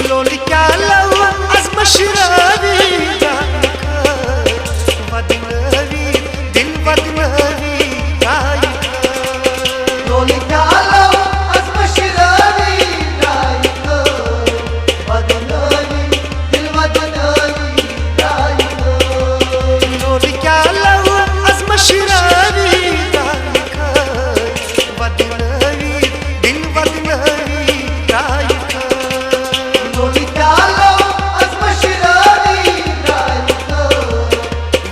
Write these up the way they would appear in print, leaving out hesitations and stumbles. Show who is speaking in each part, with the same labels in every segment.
Speaker 1: लोल क्या love az मशरावी वदनवी दिल वदनवी
Speaker 2: लोल क्या लव az मशरावी वदनवी दिल वदनवी
Speaker 1: लोल क्या लव az मशरावी वदनवी दिल वदनवी
Speaker 2: लोल क्या लव az मशरावी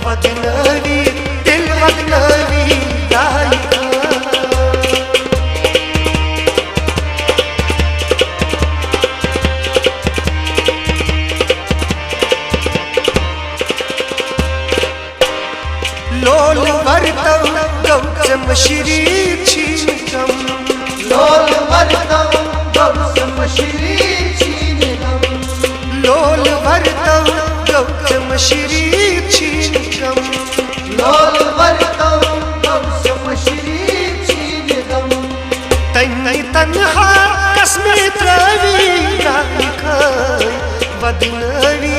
Speaker 1: वदनवी दिल वदनवी लोल वर्तव गौचम श्री छीनगम
Speaker 2: लोल वर्तव गौचम श्री छीनगम
Speaker 1: लोल वर्तव गौचम श्री छीनगम
Speaker 2: लोल वर्तव गौचम श्री छीनगम
Speaker 1: तन्नी तन्हा कसमे त्रवी रायखाय वदनवी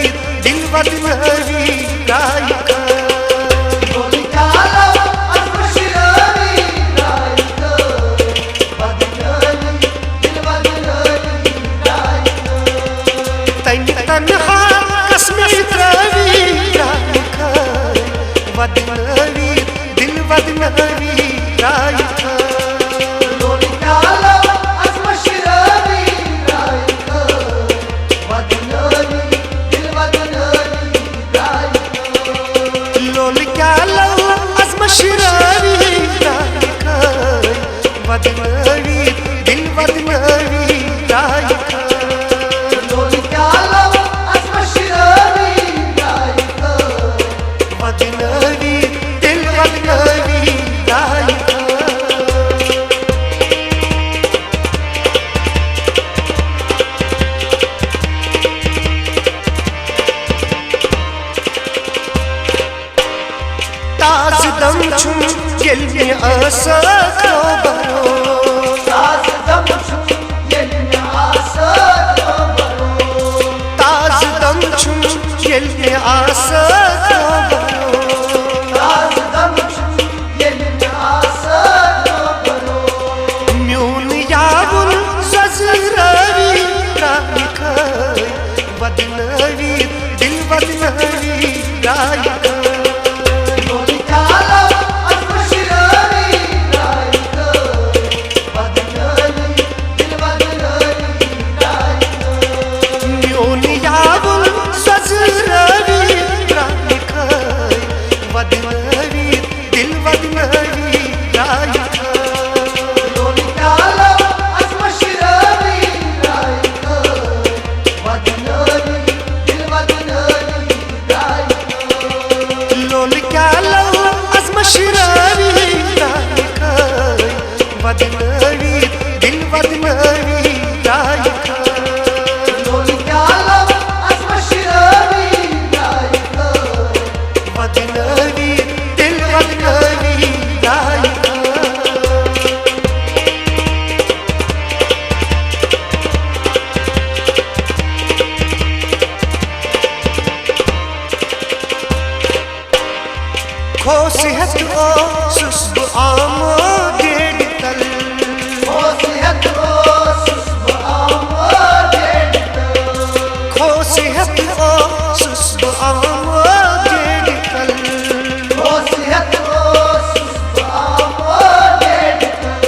Speaker 1: दिल वदनवी रायखाय वदनवी दिल वदनवी
Speaker 2: लोल क्या लव az मशरावी वदनवी दिल वदनवी
Speaker 1: लोल क्या लव az मशरावी वदनवी दिल वदनवी
Speaker 2: लोल क्या लव az मशरावी
Speaker 1: वदनवी दिल वदनवी ताज दम छुम दिल में आसा बरो
Speaker 2: ताज दम छुम दिल में आसा बरो
Speaker 1: ताज दम छुम दिल में आसा
Speaker 2: ताज दम छुम दिल में आसा बरो
Speaker 1: म्यून यावुल सजरवी रायखाय वदनवी दिल वदनवी रायखाय
Speaker 2: लोल क्या लव az मशरावी वदनवी दिल वदनवी
Speaker 1: म्यून यावुल सजरवी रायखाय वदनवी दिल वदनवी
Speaker 2: लोल क्या लव az मशरावी वदनवी दिल वदनवी
Speaker 1: लोल क्या लव az मशरावी रायखाय वदनवी दिल वदनवी
Speaker 2: लोल क्या लव az मशरावी
Speaker 1: वदनवी दिल वदनवी खो सेहत ओ सुस्ब आमो गेड़ तल
Speaker 2: ओ सेहत ओ सुस्ब आमो गेड़ तल
Speaker 1: खो सेहत ओ सुस्ब आमो गेड़ तल
Speaker 2: ओ सेहत ओ सुस्ब आमो गेड़ तल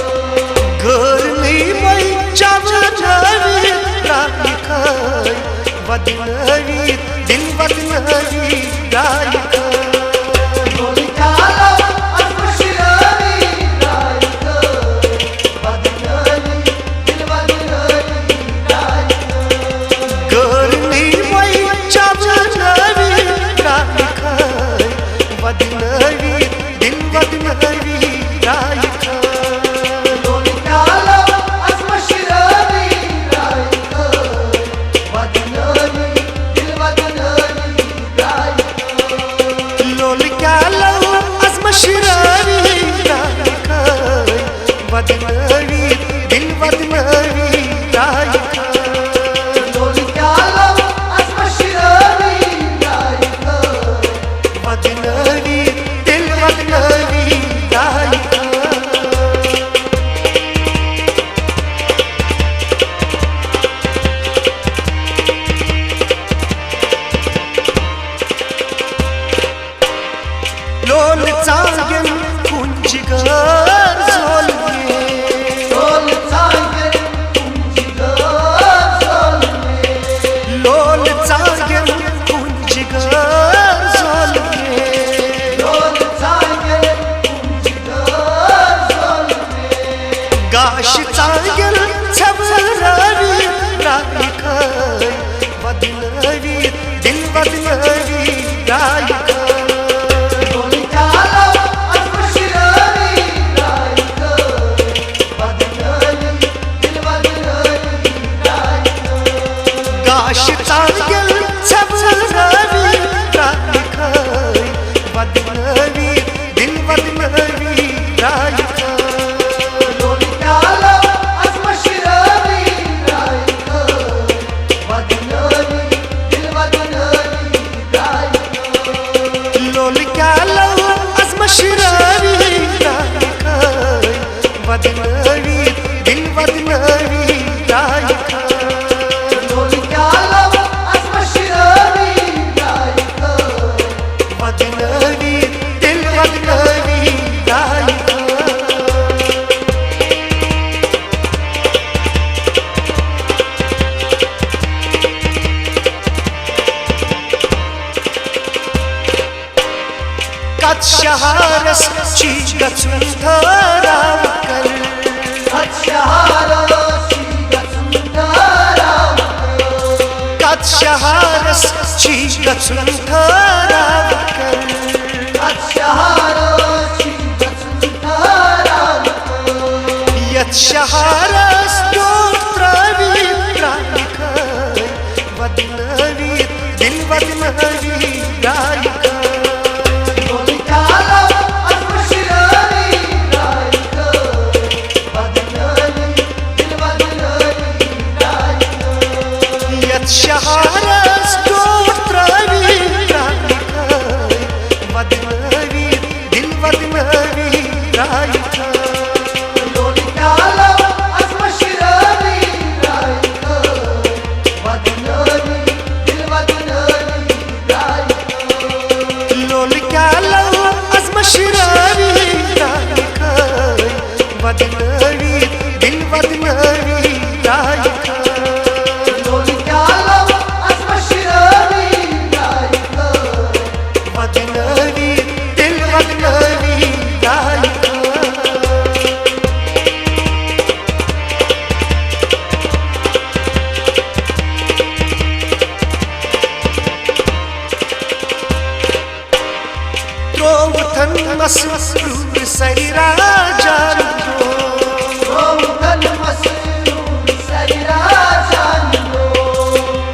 Speaker 1: गर्मी मई जवानी रायखाय वदनवी दिल वदनवी रायखाय
Speaker 2: लोल क्या लव az मशरावी वदनवी दिल वदनवी
Speaker 1: गर्मी मई जवानी रायखाय वदनवी दिल वदनवी रायखाय
Speaker 2: लोल क्या लव az मशरावी वदनवी दिल वदनवी
Speaker 1: दाश्तांगेल सबनवी रायखाय वदनवी दिल वदनवी रायखाय
Speaker 2: लोलिकाला अजमशिरावी रायखाय वदनवी दिल वदनवी रायखाय
Speaker 1: लोलिकाला अजमशिरावी रायखाय वदनवी दिल वदनवी रायखाय वदनवी दिल वदनवी रायखाय कद शहारस ची गचुन धरावकर
Speaker 2: कद शहारस
Speaker 1: ची गचुन धरावकर यत शहारस दोत्रवी रायखाय वदनवी दिल वदनवी रायखाय शहारस दोत्रवी रायखाय वदनवी दिल वदनवी रायखाय लोलिकाला अजमशिरावी रायखाय वदनवी दिल वदनवी रायखाय वदनवी दिल वदनवी रायखाय त्रोवथन मसरूर सैरा जानो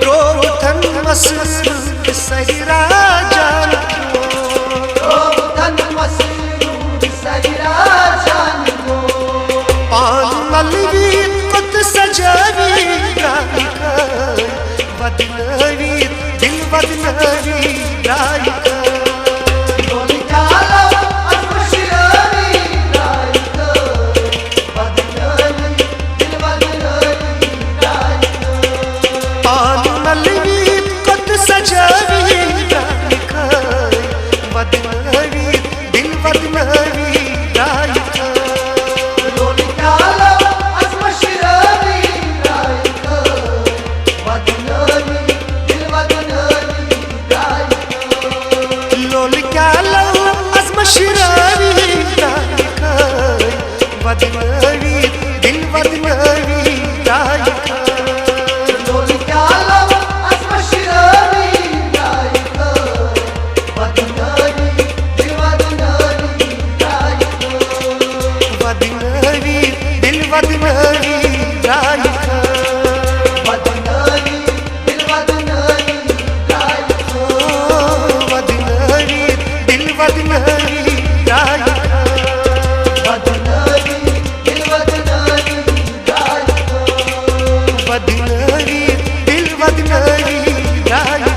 Speaker 1: त्रोवथन मसरूर सैरा मलवी कुत सजावी रायखाय वदनवी दिल वदनवी रायखाय मलवी कुत सजावी रायखाय वदनवी दिल वदनवी रायखाय लोलिकाला अजमशिरावी रायखाय वदनवी दिल वदनवी रायखाय वदनवी दिल वदनवी रायखाय वदनवी दिल वदनवी रायखाय वदनवी दिल वदनवी रायखाय